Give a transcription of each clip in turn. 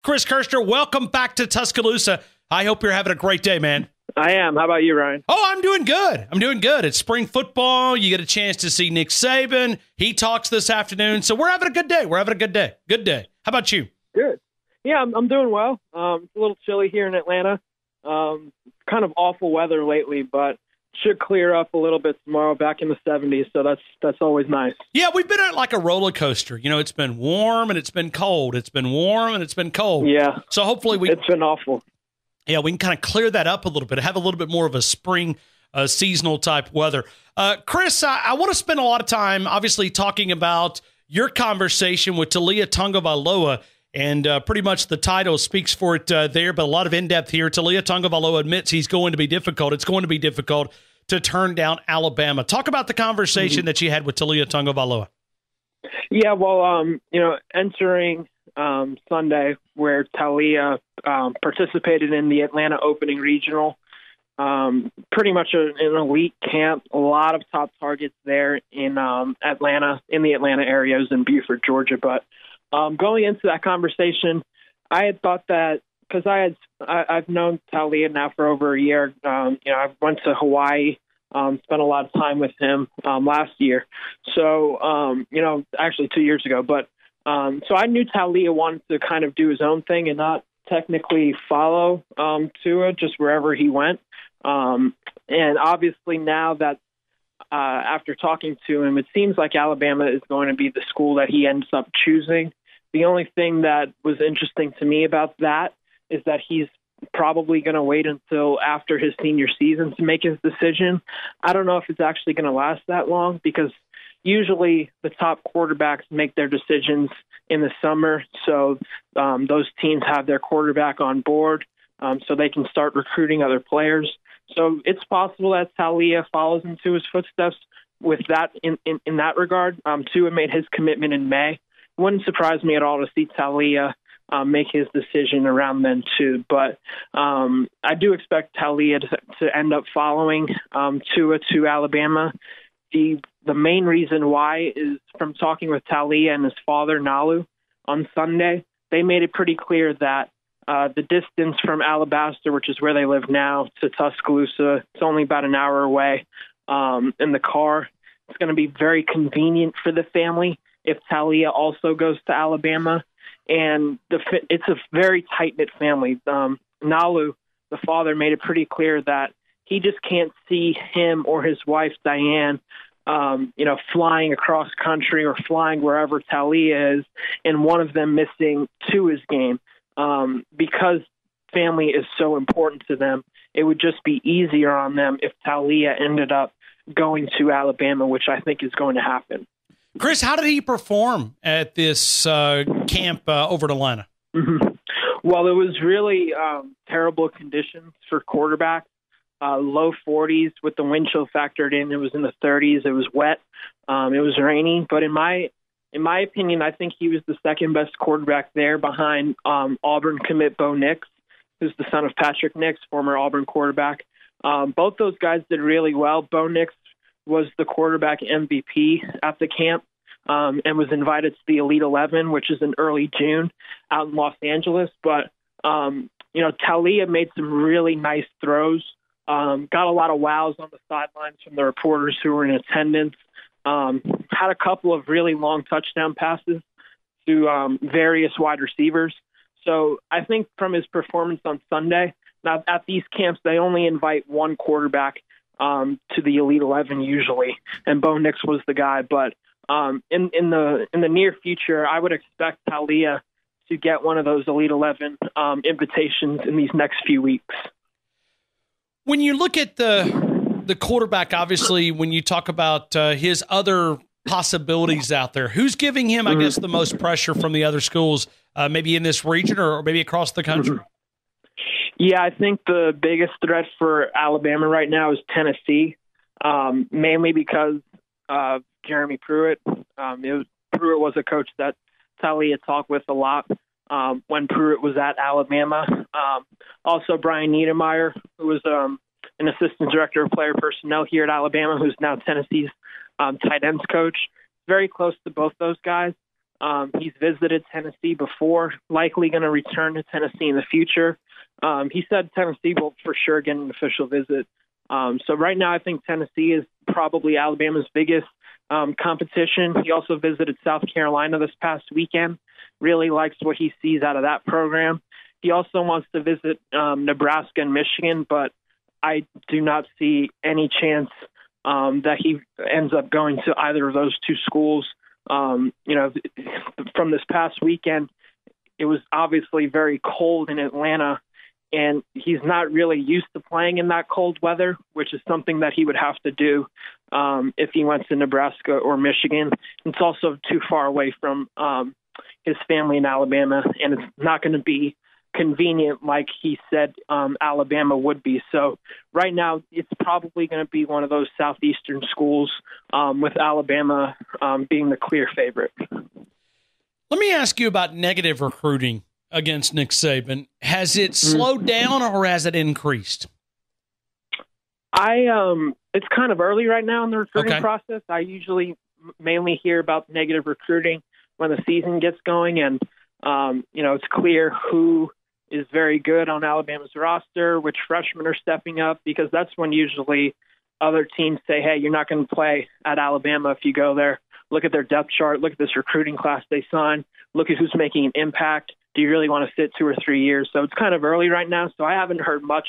Chris Kirschner, welcome back to Tuscaloosa. I hope you're having a great day, man. I am. How about you, Ryan? Oh, I'm doing good. It's spring football. You get a chance to see Nick Saban. He talks this afternoon. So we're having a good day. Good day. How about you? Good. Yeah, I'm doing well. It's a little chilly here in Atlanta. Kind of awful weather lately, but should clear up a little bit tomorrow, back in the 70s, so that's always nice. Yeah, we've been at like a roller coaster. You know, it's been warm and it's been cold. It's been warm and it's been cold. Yeah. So hopefully it's been awful. Yeah, we can kind of clear that up a little bit, have a little bit more of a spring seasonal type weather. Chris, I want to spend a lot of time, obviously, talking about your conversation with Taulia Tagovailoa, and pretty much the title speaks for it there, but a lot of in-depth here. Taulia Tagovailoa admits he's going to be difficult. It's going to be difficult to turn down Alabama. Talk about the conversation that you had with Taulia Tagovailoa. Yeah, well, entering Sunday, where Taulia participated in the Atlanta opening regional, pretty much an elite camp, a lot of top targets there in Atlanta, in the Atlanta areas in Beaufort, Georgia. But going into that conversation, I had thought that, because I've known Taulia now for over a year. I went to Hawaii, spent a lot of time with him last year. So, actually 2 years ago. But so I knew Taulia wanted to kind of do his own thing and not technically follow Tua just wherever he went. And obviously now that after talking to him, it seems like Alabama is going to be the school that he ends up choosing. The only thing that was interesting to me about that is that he's probably going to wait until after his senior season to make his decision. I don't know if it's actually going to last that long, because usually the top quarterbacks make their decisions in the summer, so those teams have their quarterback on board, so they can start recruiting other players. So it's possible that Taulia follows into his footsteps with that in that regard. Tua made his commitment in May. Wouldn't surprise me at all to see Taulia make his decision around then too. But I do expect Taulia to end up following Tua to Alabama. The main reason why is from talking with Taulia and his father, Nalu, on Sunday. They made it pretty clear that the distance from Alabaster, which is where they live now, to Tuscaloosa, it's only about an hour away in the car. It's going to be very convenient for the family if Taulia also goes to Alabama. And it's a very tight-knit family. Nalu, the father, made it pretty clear that he just can't see him or his wife, Diane, flying across country or flying wherever Taulia is, and one of them missing Tua's game. Because family is so important to them, it would just be easier on them if Taulia ended up going to Alabama, which I think is going to happen. Chris, how did he perform at this camp over at Atlanta? Mm-hmm. Well, it was really terrible conditions for quarterbacks. Low 40s with the wind chill factored in. It was in the 30s. It was wet. It was rainy. But in my opinion, I think he was the second best quarterback there, behind Auburn commit Bo Nix, who's the son of Patrick Nix, former Auburn quarterback. Both those guys did really well. Bo Nix was the quarterback MVP at the camp and was invited to the Elite 11, which is in early June out in Los Angeles. But, Taulia made some really nice throws, got a lot of wows on the sidelines from the reporters who were in attendance, had a couple of really long touchdown passes to various wide receivers. So I think from his performance on Sunday, now at these camps, they only invite one quarterback to the Elite 11 usually, and Bo Nix was the guy. But in the near future, I would expect Taulia to get one of those Elite 11 invitations in these next few weeks. When you look at the quarterback, obviously, when you talk about his other possibilities out there, who's giving him, I guess, the most pressure from the other schools, maybe in this region or maybe across the country? Yeah, I think the biggest threat for Alabama right now is Tennessee, mainly because of Jeremy Pruitt. Pruitt was a coach that Taulia talked with a lot when Pruitt was at Alabama. Also, Brian Niedermeyer, who was an assistant director of player personnel here at Alabama, who's now Tennessee's tight ends coach. Very close to both those guys. He's visited Tennessee before, likely going to return to Tennessee in the future. He said Tennessee will for sure get an official visit. So right now I think Tennessee is probably Alabama's biggest competition. He also visited South Carolina this past weekend, really likes what he sees out of that program. He also wants to visit Nebraska and Michigan, but I do not see any chance that he ends up going to either of those two schools. From this past weekend, it was obviously very cold in Atlanta, and he's not really used to playing in that cold weather, which is something that he would have to do if he went to Nebraska or Michigan. It's also too far away from his family in Alabama, and it's not going to be convenient like he said Alabama would be. So right now it's probably going to be one of those southeastern schools with Alabama being the clear favorite. Let me ask you about negative recruiting against Nick Saban. Has it slowed down or has it increased? It's kind of early right now in the recruiting process. I usually mainly hear about negative recruiting when the season gets going, and it's clear who is very good on Alabama's roster, which freshmen are stepping up, because that's when usually other teams say, hey, you're not going to play at Alabama if you go there. Look at their depth chart. Look at this recruiting class they signed. Look at who's making an impact. Do you really want to sit 2 or 3 years? So it's kind of early right now, so I haven't heard much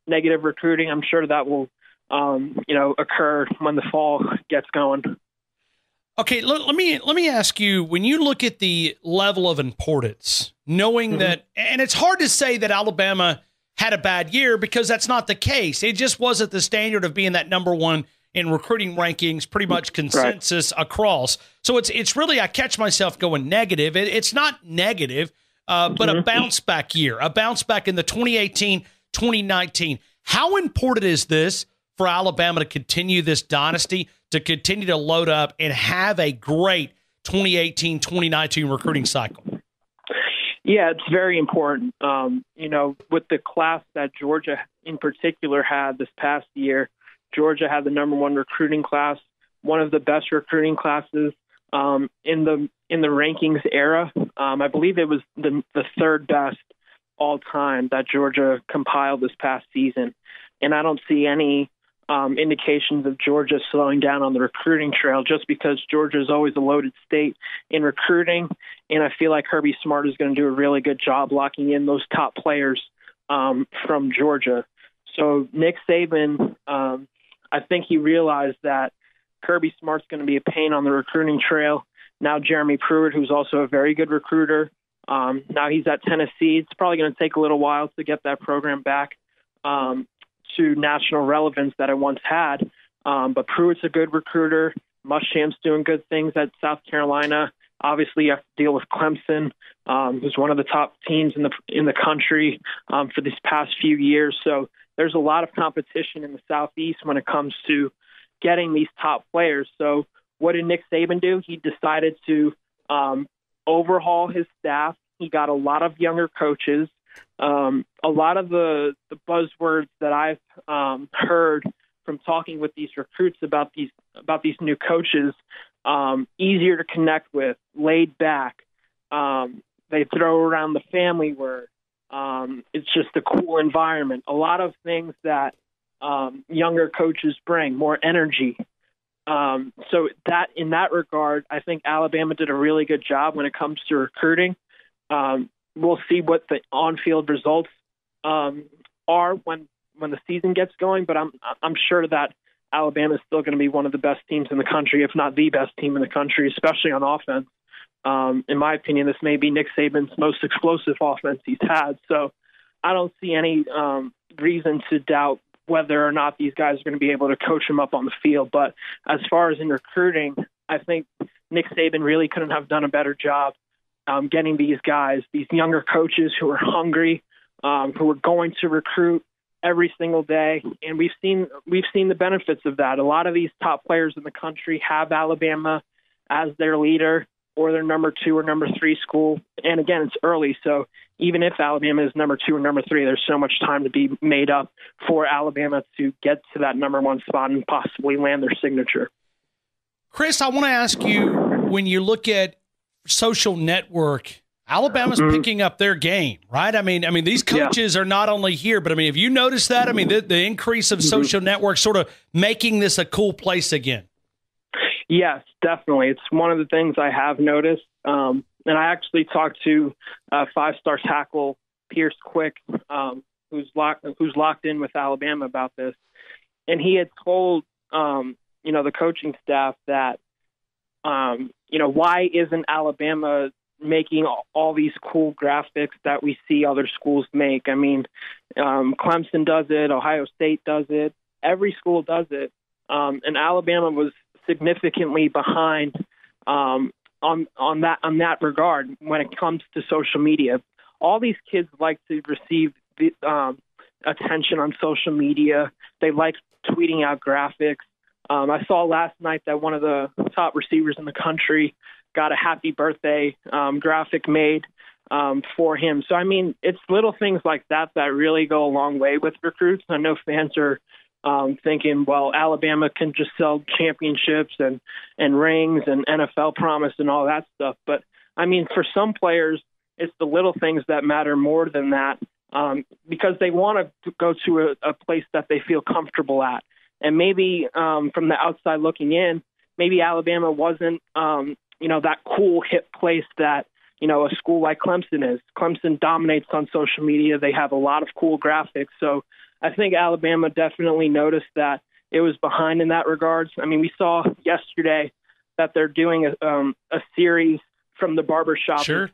negative recruiting. I'm sure that will occur when the fall gets going. Okay, let me ask you, when you look at the level of importance, knowing that, and it's hard to say that Alabama had a bad year because that's not the case. It just wasn't the standard of being that number one in recruiting rankings, pretty much consensus across. So it's really, I catch myself going negative. It's not negative, but a bounce back year, a bounce back in the 2018, 2019. How important is this for Alabama to continue this dynasty, to continue to load up and have a great 2018, 2019 recruiting cycle? Yeah, it's very important. With the class that Georgia in particular had this past year, Georgia had the number one recruiting class, one of the best recruiting classes in the rankings era. I believe it was the third best all time that Georgia compiled this past season. And I don't see any indications of Georgia slowing down on the recruiting trail, just because Georgia is always a loaded state in recruiting. And I feel like Kirby Smart is going to do a really good job locking in those top players from Georgia. So Nick Saban, I think he realized that Kirby Smart's going to be a pain on the recruiting trail. Now Jeremy Pruitt, who's also a very good recruiter, now he's at Tennessee. It's probably going to take a little while to get that program back to national relevance that it once had. But Pruitt's a good recruiter. Muschamp's doing good things at South Carolina. Obviously, you have to deal with Clemson, who's one of the top teams in the country for these past few years. So there's a lot of competition in the Southeast when it comes to getting these top players. So what did Nick Saban do? He decided to overhaul his staff. He got a lot of younger coaches. A lot of the buzzwords that I've heard from talking with these recruits about these new coaches, easier to connect with, laid back. They throw around the family word. It's just a cool environment. A lot of things that younger coaches bring, more energy. So that in that regard, I think Alabama did a really good job when it comes to recruiting. We'll see what the on-field results are when the season gets going, but I'm sure that Alabama is still going to be one of the best teams in the country, if not the best team in the country, especially on offense. In my opinion, this may be Nick Saban's most explosive offense he's had. So I don't see any reason to doubt whether or not these guys are going to be able to coach him up on the field. But as far as in recruiting, I think Nick Saban really couldn't have done a better job getting these guys, these younger coaches who are hungry, who are going to recruit every single day. And we've seen the benefits of that. A lot of these top players in the country have Alabama as their leader or their number 2 or number 3 school. And again, it's early. So even if Alabama is number 2 or number 3, there's so much time to be made up for Alabama to get to that number 1 spot and possibly land their signature. Chris, I want to ask you, when you look at social network, Alabama's picking up their game, right? I mean, these coaches are not only here, but I mean, have you noticed that? I mean, the increase of social networks sort of making this a cool place again. Yes, definitely. It's one of the things I have noticed. And I actually talked to five-star tackle Pierce Quick, who's locked in with Alabama about this. And he had told, the coaching staff that, why isn't Alabama making all these cool graphics that we see other schools make? I mean, Clemson does it, Ohio State does it, every school does it. And Alabama was significantly behind on that regard when it comes to social media. All these kids like to receive the attention on social media. They like tweeting out graphics. I saw last night that one of the top receivers in the country got a happy birthday graphic made for him. So, I mean, it's little things like that that really go a long way with recruits. I know fans are thinking, well, Alabama can just sell championships and rings and NFL promise and all that stuff. But, I mean, for some players, it's the little things that matter more than that because they want to go to a place that they feel comfortable at. And maybe from the outside looking in, maybe Alabama wasn't, that cool, hip place that, a school like Clemson is. Clemson dominates on social media. They have a lot of cool graphics. So I think Alabama definitely noticed that it was behind in that regards. I mean, we saw yesterday that they're doing a series from the barbershop. Sure.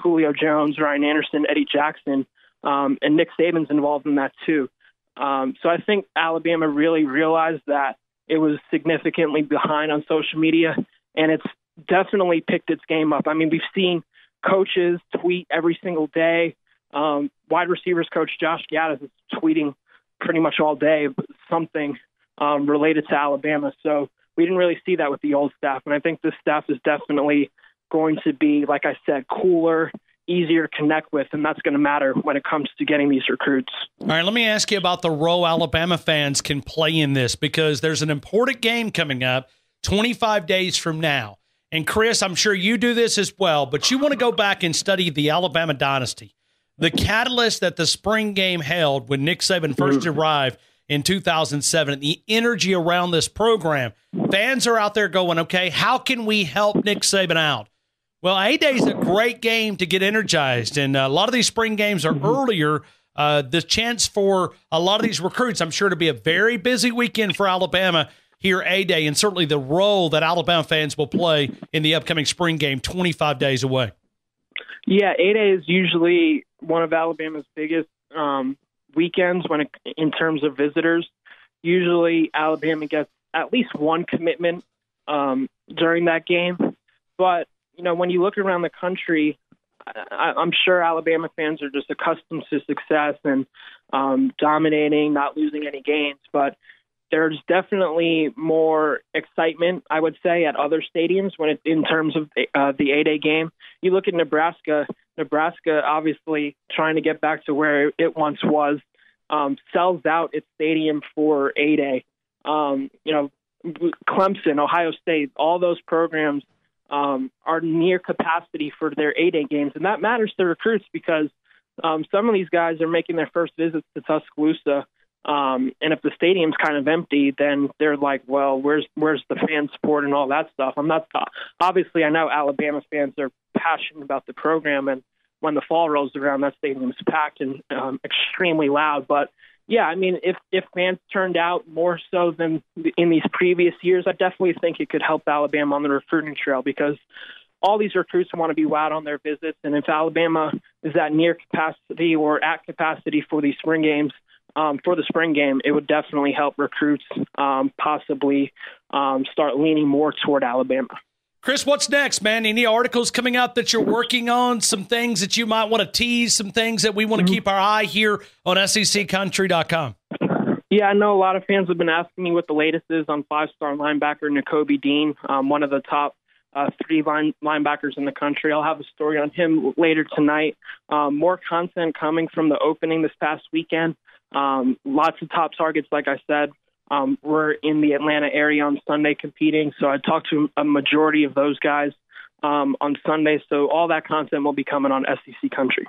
Julio Jones, Ryan Anderson, Eddie Jackson, and Nick Saban's involved in that too. So I think Alabama really realized that it was significantly behind on social media, and it's definitely picked its game up. I mean, we've seen coaches tweet every single day. Wide receivers coach Josh Gaddis is tweeting pretty much all day something related to Alabama. So we didn't really see that with the old staff, and I think this staff is definitely going to be, like I said, cooler, easier to connect with, and that's going to matter when it comes to getting these recruits. All right, let me ask you about the role Alabama fans can play in this, because there's an important game coming up 25 days from now. And Chris, I'm sure you do this as well, but you want to go back and study the Alabama dynasty, the catalyst that the spring game held when Nick Saban first arrived in 2007, the energy around this program. Fans are out there going, okay, how can we help Nick Saban out? Well, A-Day is a great game to get energized, and a lot of these spring games are earlier. The chance for a lot of these recruits, I'm sure, to be a very busy weekend for Alabama here A-Day, and certainly the role that Alabama fans will play in the upcoming spring game 25 days away. Yeah, A-Day is usually one of Alabama's biggest weekends in terms of visitors. Usually Alabama gets at least one commitment during that game, but when you look around the country, I'm sure Alabama fans are just accustomed to success and dominating, not losing any games. But there's definitely more excitement, I would say, at other stadiums in terms of the A-Day game. You look at Nebraska. Nebraska, obviously trying to get back to where it once was, sells out its stadium for A-Day. Clemson, Ohio State, all those programs are near capacity for their A-Day games. And that matters to recruits because some of these guys are making their first visits to Tuscaloosa. And if the stadium's kind of empty, then they're like, well, where's the fan support and all that stuff? Obviously, I know Alabama fans are passionate about the program. And when the fall rolls around, that stadium's packed and extremely loud. But yeah, I mean, if fans turned out more so than in these previous years, I definitely think it could help Alabama on the recruiting trail because all these recruits want to be wowed on their visits. And if Alabama is at near capacity or at capacity for these spring games, for the spring game, it would definitely help recruits possibly start leaning more toward Alabama. Chris, what's next, man? Any articles coming out that you're working on? Some things that you might want to tease, some things that we want to keep our eye here on SECcountry.com. Yeah, I know a lot of fans have been asking me what the latest is on five-star linebacker Nakobe Dean, one of the top three linebackers in the country. I'll have a story on him later tonight. More content coming from the opening this past weekend. Lots of top targets, like I said. We're in the Atlanta area on Sunday competing, so I talked to a majority of those guys on Sunday. So all that content will be coming on SEC Country.